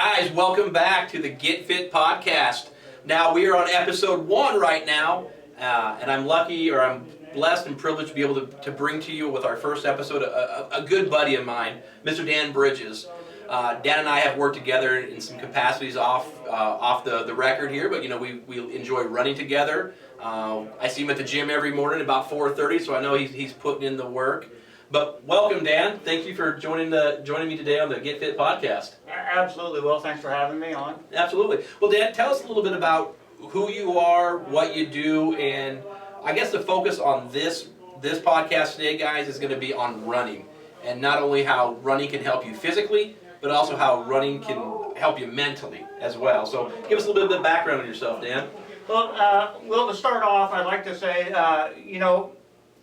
Guys, welcome back to the Get Fit podcast. Now, we are on episode 1 right now, and I'm lucky, or I'm blessed and privileged to be able to bring to you with our first episode a good buddy of mine, Mr. Dan Bridges. Dan and I have worked together in some capacities off the record here, but we enjoy running together. I see him at the gym every morning about 4:30, so I know he's putting in the work. But welcome, Dan. Thank you for joining me today on the Get Fit podcast. Absolutely, Will. Thanks for having me on. Absolutely. Well, Dan, tell us a little bit about who you are, what you do, and I guess the focus on this podcast today, guys, is going to be on running, and not only how running can help you physically, but also how running can help you mentally as well. So, give us a little bit of background on yourself, Dan. Well, Will, to start off, I'd like to say,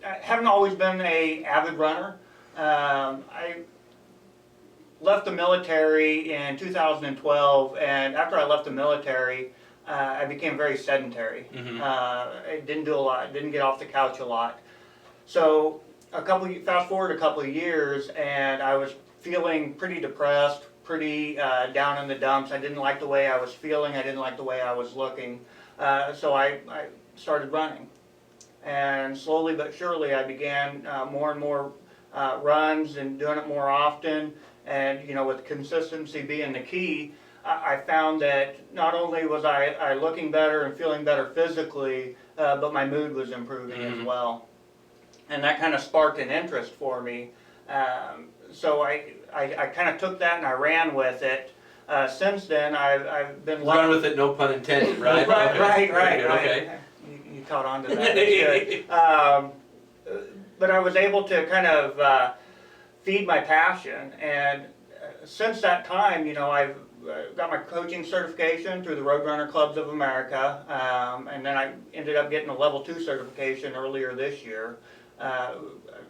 I haven't always been an avid runner. I left the military in 2012, and after I left the military, I became very sedentary. I didn't do a lot, didn't get off the couch a lot. So fast forward a couple of years, and I was feeling pretty depressed, pretty down in the dumps. I didn't like the way I was feeling, I didn't like the way I was looking. So I started running. And slowly but surely I began more and more runs and doing it more often. And with consistency being the key, I found that not only was I looking better and feeling better physically, but my mood was improving as well. And that kind of sparked an interest for me. So I kind of took that and I ran with it. Since then, I've been run with it, no pun intended, right? Right. Okay. You caught on to that. That's good. But I was able to kind of feed my passion, and since that time, I've got my coaching certification through the Roadrunner Clubs of America, and then I ended up getting a level 2 certification earlier this year,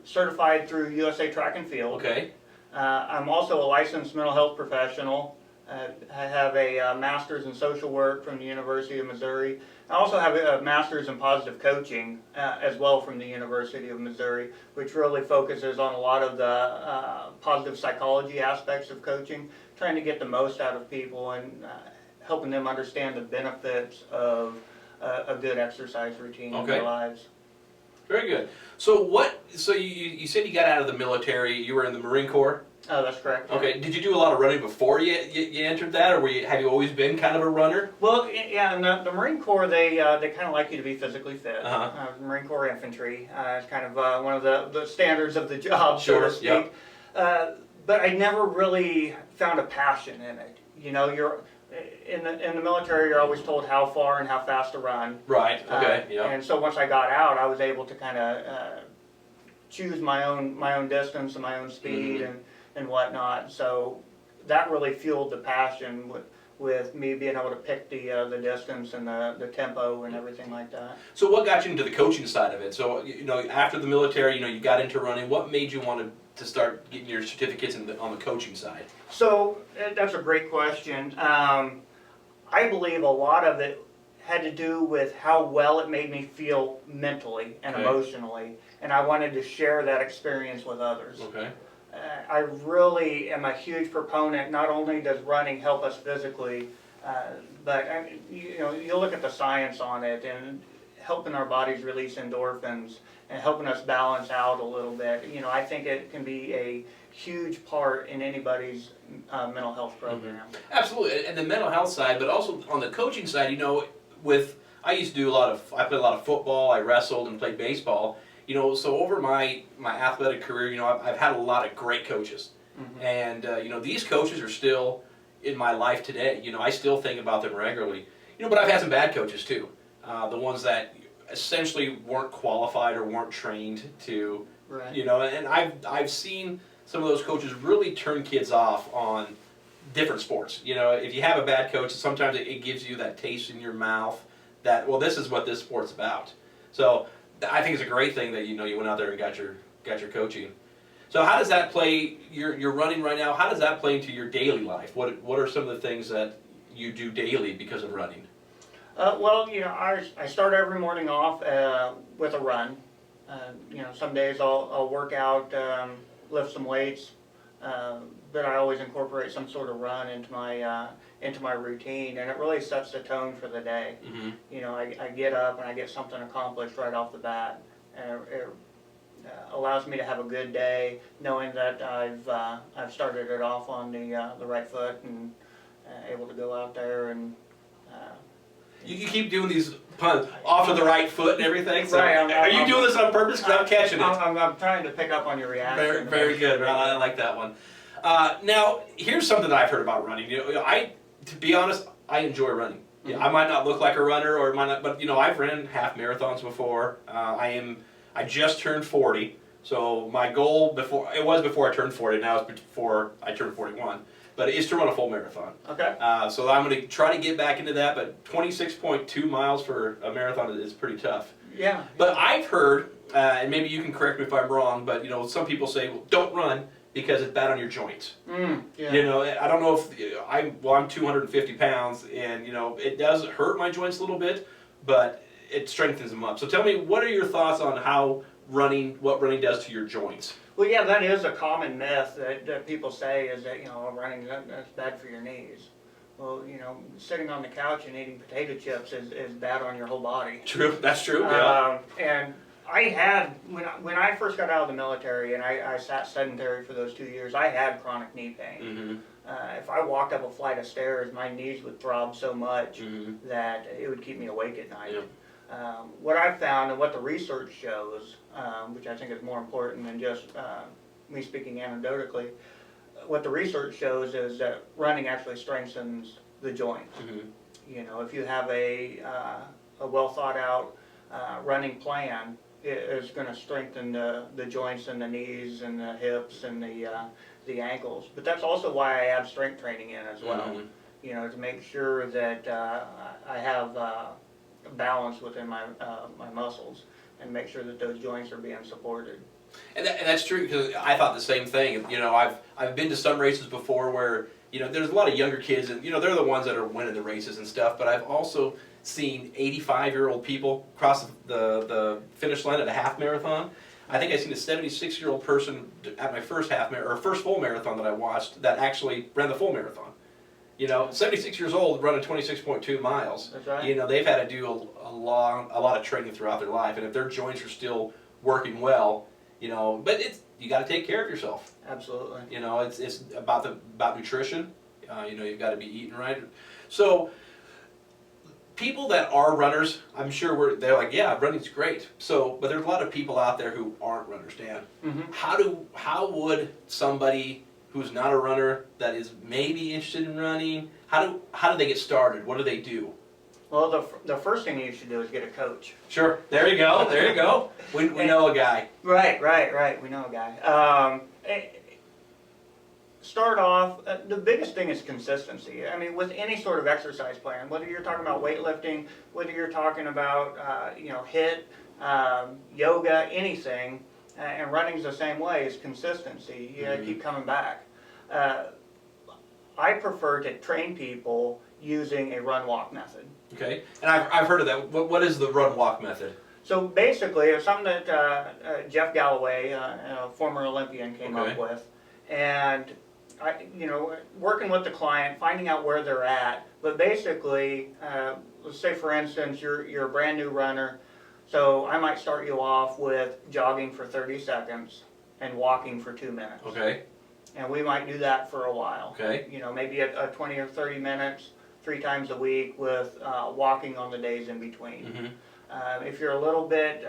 certified through USA Track and Field. Okay. I'm also a licensed mental health professional. I have a master's in social work from the University of Missouri. I also have a master's in positive coaching as well from the University of Missouri, which really focuses on a lot of the positive psychology aspects of coaching, trying to get the most out of people and helping them understand the benefits of a good exercise routine in their lives. Very good. So you said you got out of the military, you were in the Marine Corps? Oh, that's correct. Okay. Did you do a lot of running before you entered that, or have you always been kind of a runner? Well, yeah, in the Marine Corps, they kind of like you to be physically fit. Marine Corps infantry is kind of one of the standards of the job, so to speak. Yep. But I never really found a passion in it. You're in the military, you're always told how far and how fast to run. Right. Okay. Yeah. And so once I got out, I was able to kind of choose my own distance and my own speed and whatnot. So that really fueled the passion with me being able to pick the distance and the tempo and everything like that. So what got you into the coaching side of it? So after the military, you got into running. What made you want to start getting your certificates on the coaching side? So that's a great question. I believe a lot of it had to do with how well it made me feel mentally and emotionally, and I wanted to share that experience with others. Okay. I really am a huge proponent. Not only does running help us physically, but you look at the science on it and helping our bodies release endorphins and helping us balance out a little bit. I think it can be a huge part in anybody's mental health program. Absolutely, and the mental health side, but also on the coaching side. I used to do I played a lot of football. I wrestled and played baseball. So over my athletic career, I've had a lot of great coaches, and these coaches are still in my life today. I still think about them regularly. But I've had some bad coaches too, the ones that essentially weren't qualified or weren't trained to, and I've seen some of those coaches really turn kids off on different sports. If you have a bad coach, sometimes it gives you that taste in your mouth that, well, this is what this sport's about. So I think it's a great thing that you went out there and got your coaching. So how does that play? You're running right now. How does that play into your daily life? What are some of the things that you do daily because of running? Well, I start every morning off with a run. Some days I'll work out, lift some weights, but I always incorporate some sort of run into my routine, and it really sets the tone for the day. Mm-hmm. You know, I get up and I get something accomplished right off the bat, and it allows me to have a good day, knowing that I've started it off on the right foot and able to go out there and. You keep doing these puns off to the right foot and everything. So Right, are you doing this on purpose? Because I'm catching it. I'm trying to pick up on your reaction. Very, very good. I like that one. Now, here's something that I've heard about running. To be honest, I enjoy running. Yeah, I might not look like a runner, or might not, but I've ran half marathons before. I just turned 40, so my goal before I turned 40. Now it's before I turned 41. But it is to run a full marathon. Okay. So I'm going to try to get back into that, but 26.2 miles for a marathon is pretty tough. Yeah. But I've heard, and maybe you can correct me if I'm wrong, but some people say, well, don't run because it's bad on your joints. Yeah. I don't know if I'm 250 pounds, and it does hurt my joints a little bit, but it strengthens them up. So tell me, what are your thoughts on what running does to your joints? Well, yeah, that is a common myth that people say is that, running, that's bad for your knees. Well, sitting on the couch and eating potato chips is bad on your whole body. True, that's true, yeah. And I had, when I first got out of the military and I sat sedentary for those 2 years, I had chronic knee pain. Mm-hmm. If I walked up a flight of stairs, my knees would throb so much Mm-hmm. that it would keep me awake at night. Yeah. What I've found and what the research shows, which I think is more important than just me speaking anecdotally, what the research shows is that running actually strengthens the joints. Mm-hmm. If you have a well thought out running plan, it is going to strengthen the joints and the knees and the hips and the ankles. But that's also why I add strength training in as well. Mm-hmm. To make sure that I have balance within my muscles and make sure that those joints are being supported. And that's true, because I thought the same thing. I've been to some races before where there's a lot of younger kids, and they're the ones that are winning the races and stuff. But I've also seen 85-year-old people cross the finish line at a half marathon. I think I seen a 76-year-old person at my first first full marathon that I watched that actually ran the full marathon. 76 years old running 26.2 miles. That's right. They've had to do a lot of training throughout their life, and if their joints are still working well, but you got to take care of yourself. Absolutely. It's about nutrition. You've got to be eating right. So people that are runners, I'm sure they're like, yeah, running's great. So, but there's a lot of people out there who aren't runners, Dan. Mm-hmm. How would somebody who's not a runner that is maybe interested in running, how do they get started? What do they do? Well, the first thing you should do is get a coach. Sure. There you go. There you go. We know a guy. Right. We know a guy. Start off, the biggest thing is consistency. I mean, with any sort of exercise plan, whether you're talking about weightlifting, whether you're talking about, HIIT, yoga, anything, and running's the same way, is consistency. You gotta keep coming back. I prefer to train people using a run-walk method. Okay, and I've heard of that. What is the run-walk method? So basically, it's something that Jeff Galloway, a former Olympian, came up with, and working with the client, finding out where they're at. But basically, let's say for instance, you're a brand new runner, so I might start you off with jogging for 30 seconds and walking for 2 minutes. Okay. And we might do that for a while. Okay. Maybe a 20 or 30 minutes, 3 times a week, with walking on the days in between. Mm-hmm. If you're a little bit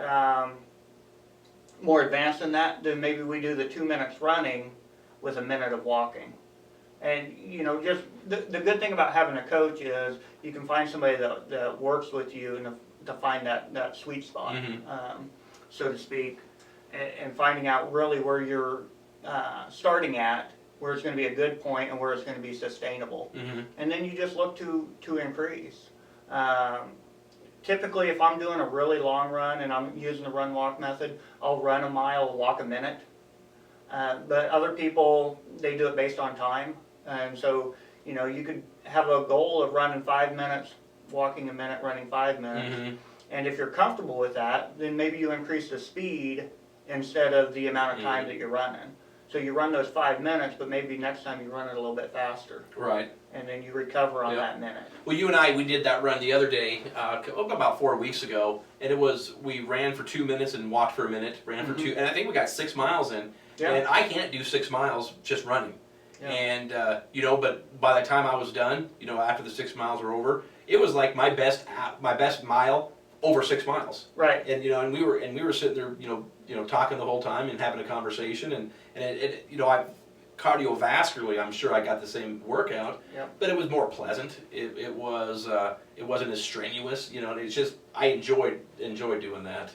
more advanced than that, then maybe we do the 2 minutes running with a minute of walking. And just the good thing about having a coach is you can find somebody that works with you and to find that sweet spot, so to speak, and finding out really where you're starting at, where it's going to be a good point and where it's going to be sustainable. And then you just look to increase. Typically, if I'm doing a really long run and I'm using the run-walk method, I'll run a mile, walk a minute. But other people, they do it based on time. And so, you could have a goal of running 5 minutes, walking a minute, running 5 minutes. And if you're comfortable with that, then maybe you increase the speed instead of the amount of time that you're running. So you run those 5 minutes, but maybe next time you run it a little bit faster. Right. And then you recover on that minute. Well, you and I, we did that run the other day, about 4 weeks ago, and we ran for 2 minutes and walked for a minute, ran for 2, and I think we got 6 miles in, and I can't do 6 miles just running. Yeah. And, but by the time I was done, after the 6 miles were over, it was like my best mile over 6 miles. Right. And, and we were sitting there, talking the whole time and having a conversation, and cardiovascularly, I'm sure I got the same workout, but it was more pleasant. It wasn't as strenuous, it's just, I enjoyed doing that.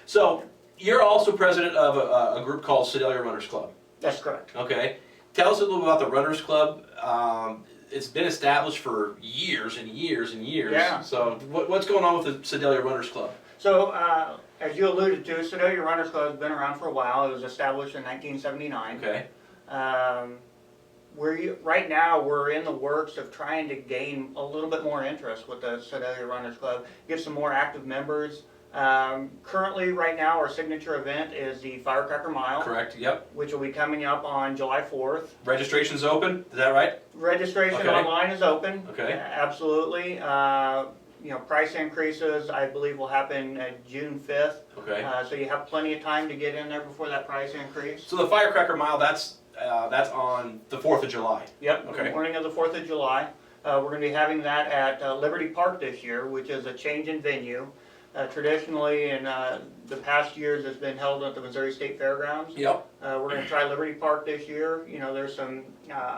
So, you're also president of a group called Sedalia Runners Club. That's correct. Okay. Tell us a little about the Runners Club. It's been established for years and years and years. Yeah. So, what's going on with the Sedalia Runners Club? So, as you alluded to, Sedalia Runners Club has been around for a while. It was established in 1979. Okay. Right now we're in the works of trying to gain a little bit more interest with the Sedalia Runners Club, get some more active members. Currently, right now, our signature event is the Firecracker Mile. Correct, yep. Which will be coming up on July 4th. Registration's open, is that right? Registration online is open. Okay. Absolutely. Price increases, I believe, will happen June 5th. Okay. So you have plenty of time to get in there before that price increase. So the Firecracker Mile, that's on the 4th of July. Yep, the morning of the 4th of July. We're going to be having that at Liberty Park this year, which is a change in venue. Traditionally, in the past years, it's been held at the Missouri State Fairgrounds. Yep. We're going to try Liberty Park this year. There's some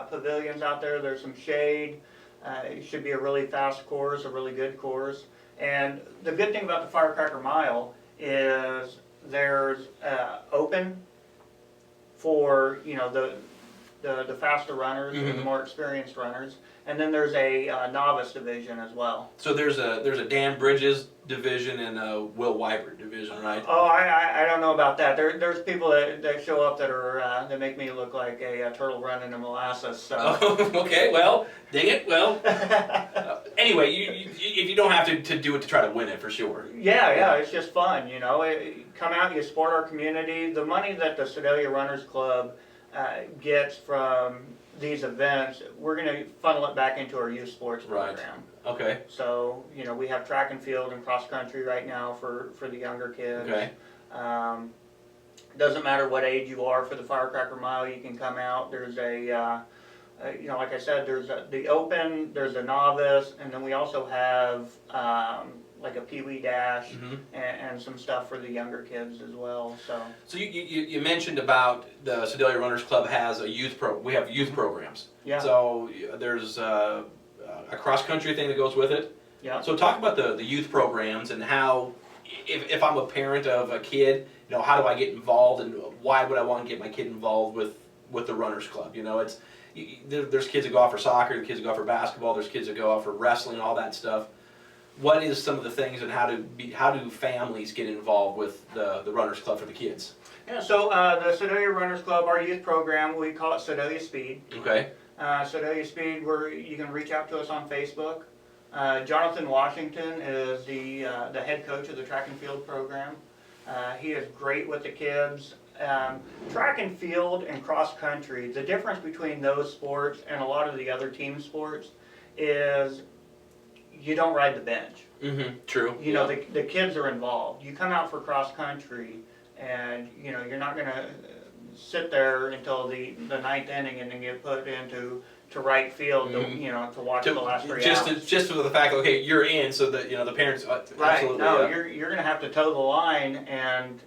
pavilions out there. There's some shade. It should be a really fast course, a really good course. And the good thing about the Firecracker Mile is there's open for the faster runners and the more experienced runners, and then there's a novice division as well. So there's a Dan Bridges division and a Will Weibert division, right? Oh, I don't know about that. There's people that show up that are that make me look like a turtle running in molasses. So. Oh, okay, well, dang it. Well, anyway, if you don't have to do it to try to win it, for sure. Yeah, it's just fun, come out, you support our community. The money that the Sedalia Runners Club gets from these events, we're going to funnel it back into our youth sports program. Okay. So, we have track and field and cross country right now for the younger kids. Okay. Doesn't matter what age you are for the Firecracker Mile, you can come out. There's like I said, there's the open, there's a novice, and then we also have like a Pee-wee Dash and some stuff for the younger kids as well. So you mentioned about the Sedalia Runners Club has a we have youth programs. Yeah. So there's a cross country thing that goes with it. Yeah. So talk about the youth programs and how, if I'm a parent of a kid, how do I get involved, and why would I want to get my kid involved with the Runners Club? There's kids that go out for soccer, there's kids that go out for basketball, there's kids that go out for wrestling, all that stuff. What is some of the things, and how do families get involved with the Runners Club for the kids? Yeah, so the Sedalia Runners Club, our youth program, we call it Sedalia Speed. Okay. Sedalia Speed, you can reach out to us on Facebook. Jonathan Washington is the head coach of the track and field program. He is great with the kids. Track and field and cross country, the difference between those sports and a lot of the other team sports is you don't ride the bench. True. The kids are involved. You come out for cross country, and you're not going to sit there until the ninth inning and then get put into right field to watch the last 3 hours. Just for the fact, okay, you're in, so that the parents right. Absolutely. No, you're going to have to toe the line and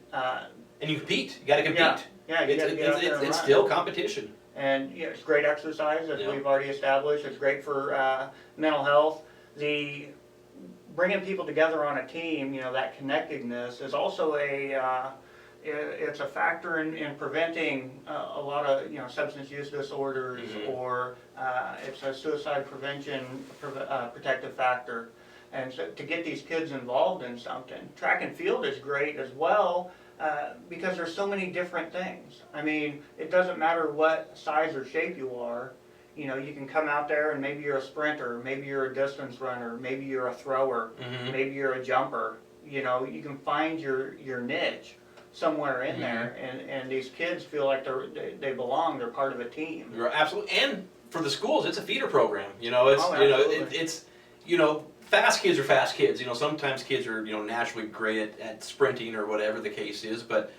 you compete. You got to compete. Yeah, you got to get out there and run. It's still competition. And it's great exercise, as we've already established. It's great for mental health. The bringing people together on a team, that connectedness is also it's a factor in preventing a lot of substance use disorders, or it's a suicide prevention protective factor. And so to get these kids involved in something, track and field is great as well. Because there's so many different things. I mean, it doesn't matter what size or shape you are. You can come out there and maybe you're a sprinter, maybe you're a distance runner, maybe you're a thrower, maybe you're a jumper. You can find your niche. somewhere in there, and these kids feel like they belong. They're part of a team. You're absolutely, and for the schools, it's a feeder program. You know, it's it's fast kids are fast kids. You know, sometimes kids are naturally great at sprinting or whatever the case is, but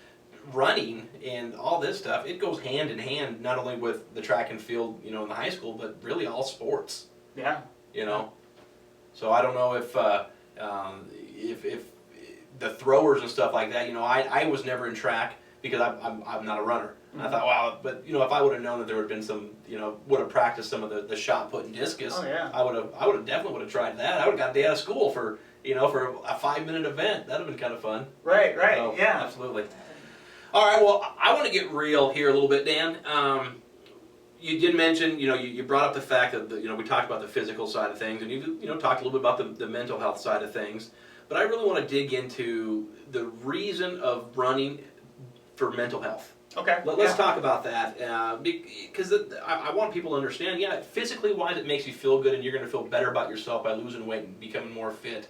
running and all this stuff, it goes hand in hand, not only with the track and field, in the high school, but really all sports. Yeah. So I don't know if the throwers and stuff like that, I was never in track because I'm not a runner. And I thought, wow, but if I would have known that there would have been some, would have practiced some of the shot put and discus, oh, yeah. I would have definitely tried that. I would have got a day out of school for for a 5-minute event. That'd have been kind of fun. Right, So, yeah. Absolutely. All right, well, I want to get real here a little bit, Dan. You did mention, you brought up the fact that, we talked about the physical side of things, and you talked a little bit about the mental health side of things. But I really want to dig into the reason of running for mental health. Okay. Let's talk about that, because I want people to understand, physically wise it makes you feel good, and you're going to feel better about yourself by losing weight and becoming more fit.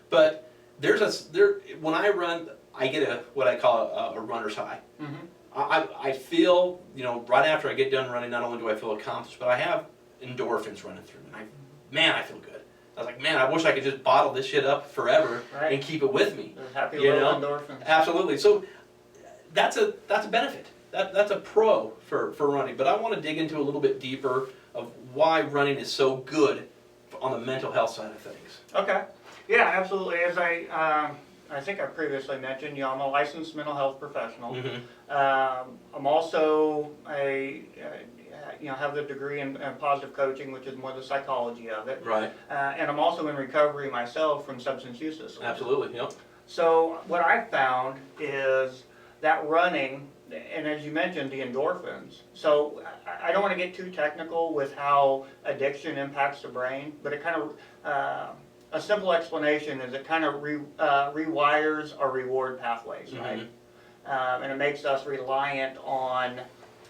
But when I run, I get what I call a runner's high. Mm-hmm. I feel, right after I get done running, not only do I feel accomplished, but I have endorphins running through me. I feel good. I was like, man, I wish I could just bottle this shit up forever and keep it with me. Those happy little endorphins. Absolutely. So that's a benefit. That's a pro for running. But I want to dig into a little bit deeper of why running is so good on the mental health side of things. Okay. Yeah, absolutely. As I think I previously mentioned, I'm a licensed mental health professional. Mm-hmm. I'm also have the degree in positive coaching, which is more the psychology of it. Right. And I'm also in recovery myself from substance use disorder. Absolutely. Yep. So what I've found is that running, and as you mentioned, the endorphins. So I don't want to get too technical with how addiction impacts the brain, but it kind of a simple explanation is it kind of rewires our reward pathways, right? And it makes us reliant on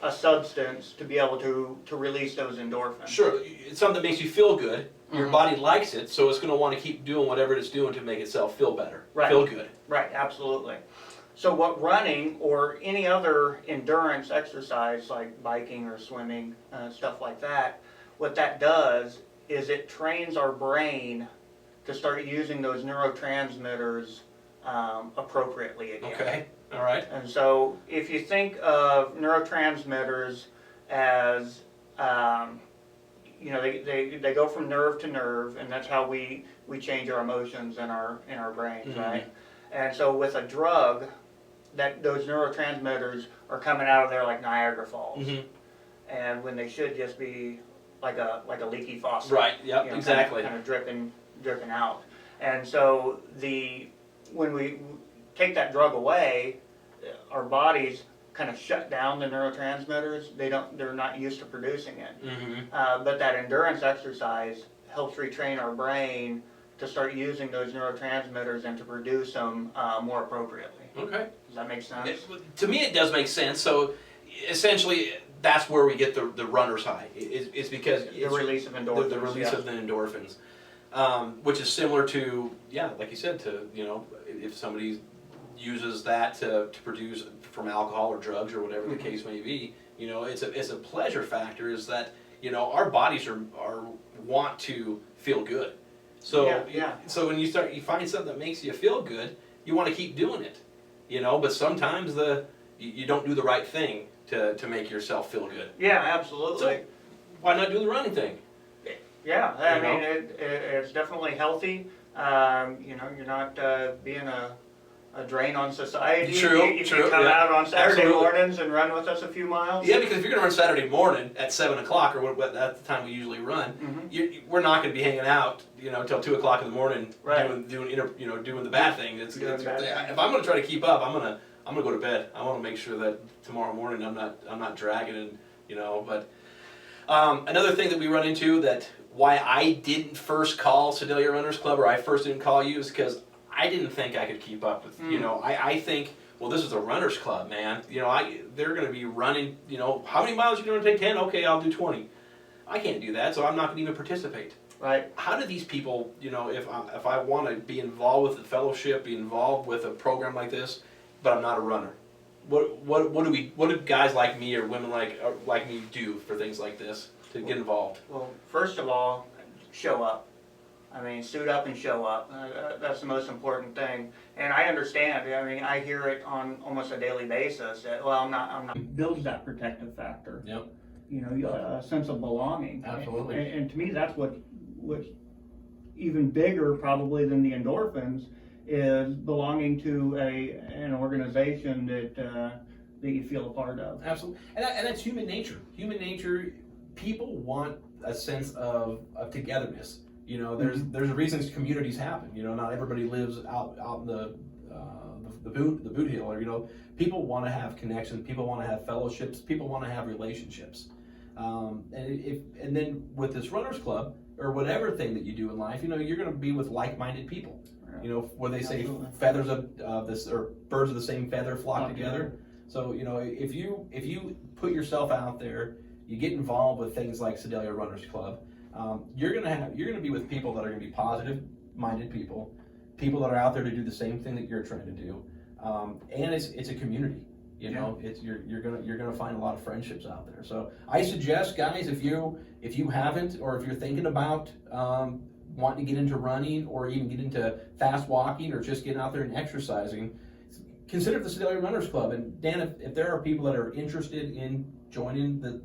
a substance to be able to release those endorphins. Sure, it's something that makes you feel good. Your body likes it, so it's going to want to keep doing whatever it's doing to make itself feel better, feel good. Right, absolutely. So what running or any other endurance exercise like biking or swimming, stuff like that, what that does is it trains our brain to start using those neurotransmitters appropriately again. Okay, all right. And so if you think of neurotransmitters as, they go from nerve to nerve, and that's how we change our emotions in our brains, right? And so with a drug, those neurotransmitters are coming out of there like Niagara Falls, and when they should just be like a leaky faucet. Right. Yep. Exactly. Kind of dripping out. And so when we take that drug away, our bodies kind of shut down the neurotransmitters. They're not used to producing it. But that endurance exercise helps retrain our brain to start using those neurotransmitters and to produce them more appropriately. Okay. Does that make sense? To me, it does make sense. So, essentially, that's where we get the runner's high. It's because the release of endorphins. The release of the endorphins, which is similar to, like you said, to if somebody uses that to produce from alcohol or drugs or whatever the case may be, it's a pleasure factor. Is that our bodies are want to feel good. So so when you find something that makes you feel good, you want to keep doing it. But sometimes you don't do the right thing to make yourself feel good. Yeah, absolutely. So why not do the running thing? Yeah, I mean it's definitely healthy. You're not being a drain on society. True. If you come out on Saturday Absolutely. mornings and run with us a few miles. Yeah, because if you're going to run Saturday morning at 7 o'clock, or what that's the time we usually run, we're not going to be hanging out, till 2 o'clock in the morning, doing the bad thing. If I'm going to try to keep up, I'm going to go to bed. I want to make sure that tomorrow morning I'm not dragging and But another thing that we run into, that why I didn't first call Sedalia Runners Club, or I first didn't call you, is because I didn't think I could keep up with, I think, well, this is a runners club, man. They're going to be running, how many miles are you going to take? 10? Okay, I'll do 20. I can't do that, so I'm not going to even participate. Right. How do these people, if I want to be involved with the fellowship, be involved with a program like this, but I'm not a runner. What do guys like me or women like me do for things like this to get involved? Well, first of all, show up. I mean, suit up and show up. That's the most important thing. And I understand. I mean, I hear it on almost a daily basis. That, well, I'm not. It builds that protective factor. Yep. You know, a sense of belonging. Absolutely. And to me, that's what's even bigger probably than the endorphins is belonging to an organization that you feel a part of. Absolutely, and that's human nature. Human nature. People want a sense of togetherness. You know, there's a reason communities happen. You know, not everybody lives out in the boot hill, or you know, people want to have connections. People want to have fellowships. People want to have relationships. And then with this runners club or whatever thing that you do in life, you know, you're going to be with like-minded people. You know, where they say feathers of this or birds of the same feather flock together. So you know, if you put yourself out there, you get involved with things like Sedalia Runners Club. You're gonna be with people that are gonna be positive-minded people that are out there to do the same thing that you're trying to do, and it's a community. You know, you're gonna find a lot of friendships out there. So I suggest, guys, if you haven't, or if you're thinking about wanting to get into running or even get into fast walking or just getting out there and exercising, consider the Sedalia Runners Club. And Dan, if there are people that are interested in joining the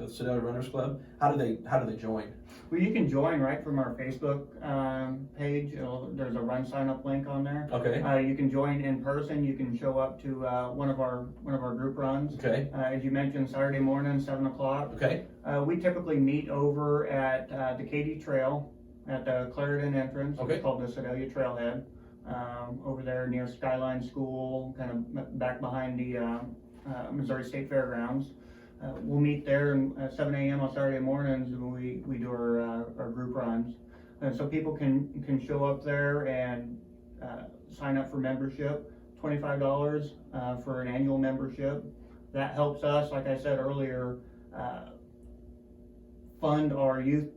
Sedalia Runners Club, how do they join? Well, you can join right from our Facebook page. There's a run sign up link on there. Okay. You can join in person. You can show up to one of our group runs. Okay. As you mentioned, Saturday morning, 7 o'clock. Okay. We typically meet over at the Katy Trail at the Clarendon entrance. Okay. It's called the Sedalia Trailhead. Over there near Skyline School, kind of back behind the Missouri State Fairgrounds. We'll meet there at 7 a.m. on Saturday mornings, and we do our group runs. And so people can show up there and sign up for membership, $25 for an annual membership. That helps us, like I said earlier, fund our youth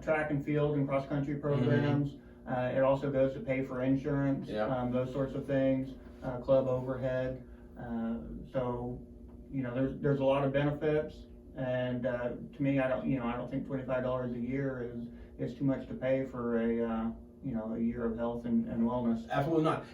track and field and cross-country programs. It also goes to pay for insurance, those sorts of things, club overhead. So, you know, there's a lot of benefits, and to me, I don't think $25 a year is too much to pay for a year of health and wellness. Absolutely not.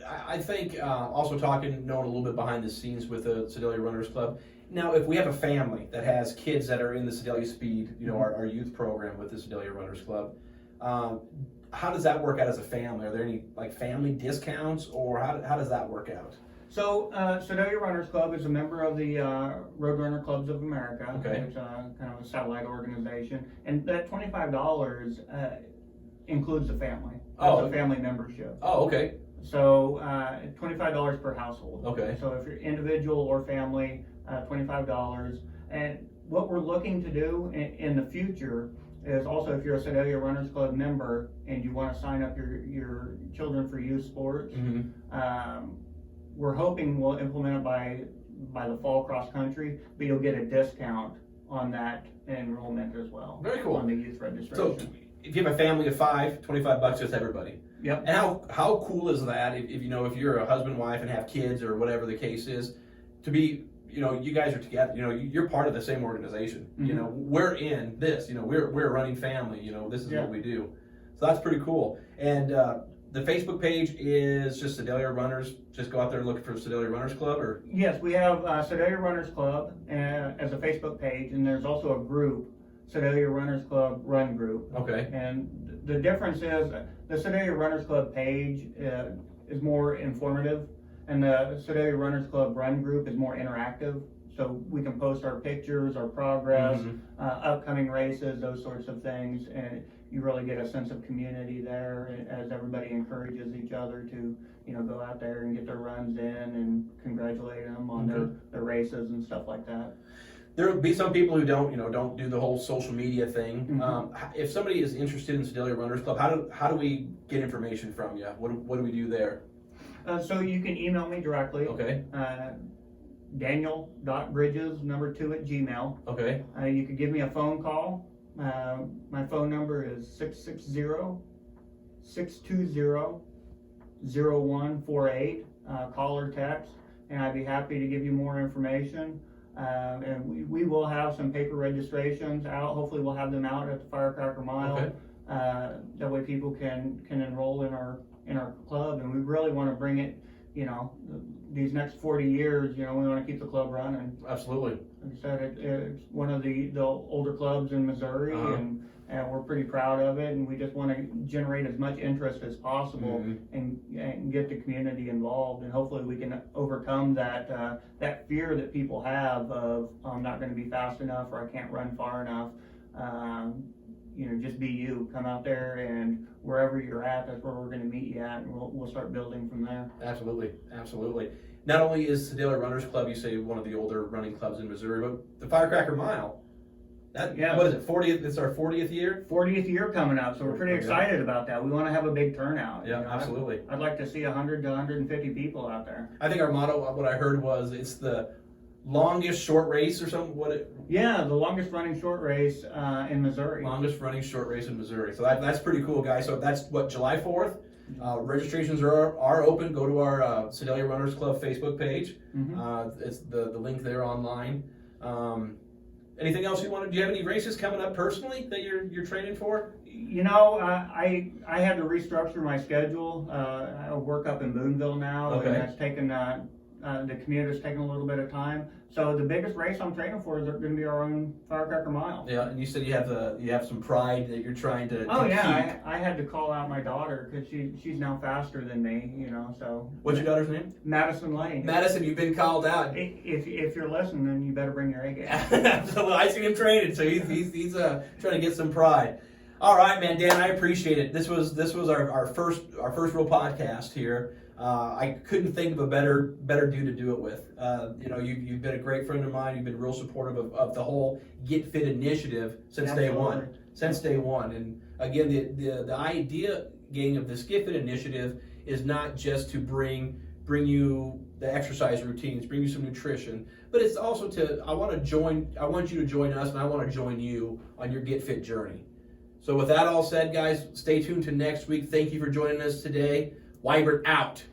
I think also knowing a little bit behind the scenes with the Sedalia Runners Club. Now, if we have a family that has kids that are in the Sedalia Speed, you know, our youth program with the Sedalia Runners Club, how does that work out as a family? Are there any like family discounts, or how does that work out? So, Sedalia Runners Club is a member of the Roadrunner Clubs of America. Okay. It's kind of a satellite organization, and that $25 includes the family. It's a family membership. Oh, okay. So, $25 per household. Okay. So if you're individual or family, $25. And what we're looking to do in the future is also, if you're a Sedalia Runners Club member and you want to sign up your children for youth sports, we're hoping we'll implement it by the fall cross country, but you'll get a discount on that enrollment as well. Very cool. On the youth registration. So if you have a family of 5, $25 just everybody. Yep. And how cool is that if you're a husband, wife, and have kids or whatever the case is, to be, you know, you guys are together, you know, you're part of the same organization. You know, we're in this, you know, we're a running family, you know, this is what we do. So that's pretty cool. And the Facebook page is just Sedalia Runners. Just go out there and look for Sedalia Runners Club, or? Yes, we have Sedalia Runners Club as a Facebook page, and there's also a group, Sedalia Runners Club Run Group. Okay. And the difference is the Sedalia Runners Club page is more informative, and the Sedalia Runners Club Run Group is more interactive. So we can post our pictures, our progress, upcoming races, those sorts of things, and you really get a sense of community there as everybody encourages each other to, you know, go out there and get their runs in and congratulate them on their races and stuff like that. There will be some people who don't do the whole social media thing. If somebody is interested in Sedalia Runners Club, how do we get information from you? What do we do there? So you can email me directly. Okay. Daniel.bridges2@gmail. Okay. You could give me a phone call. My phone number is 660-620-0148. call or text, and I'd be happy to give you more information. And we will have some paper registrations out. Hopefully we'll have them out at the Firecracker Mile. Okay. That way people can enroll in our club, and we really want to bring it, these next 40 years, we want to keep the club running. Absolutely. Like I said, it's one of the older clubs in Missouri, and we're pretty proud of it, and we just want to generate as much interest as possible and get the community involved, and hopefully we can overcome that fear that people have of, I'm not going to be fast enough, or I can't run far enough. Just be you. Come out there, and wherever you're at, that's where we're going to meet you at, and we'll start building from there. Absolutely, absolutely. Not only is Sedalia Runners Club, you say, one of the older running clubs in Missouri, but the Firecracker Mile. What is it? 40th? It's our 40th year. 40th year coming up, so we're pretty excited about that. We want to have a big turnout. Yeah, absolutely. I'd like to see 100 to 150 people out there. I think our motto, what I heard was, it's the longest short race or something. Yeah, the longest running short race in Missouri. Longest running short race in Missouri. So that's pretty cool, guys. So that's July 4th. Registrations are open. Go to our Sedalia Runners Club Facebook page. It's the link there online. Anything else you want to? Do you have any races coming up personally that you're training for? I had to restructure my schedule. I work up in Boonville now, and that's taken the commute's taking a little bit of time. So the biggest race I'm training for is going to be our own Firecracker Mile. Yeah, and you said you have some pride that you're trying to. Oh yeah, I had to call out my daughter because she's now faster than me. So. What's your daughter's name? Madison Lane. Madison, you've been called out. If you're listening, then you better bring your A game. Absolutely, I seen him training, so he's trying to get some pride. All right, man, Dan, I appreciate it. This was our first real podcast here. I couldn't think of a better dude to do it with. You've been a great friend of mine. You've been real supportive of the whole Get Fit initiative since day one. And again, the idea, gang, of this Get Fit initiative is not just to bring you the exercise routines, bring you some nutrition, but it's also I want you to join us, and I want to join you on your Get Fit journey. So with that all said, guys, stay tuned to next week. Thank you for joining us today. Weibert out.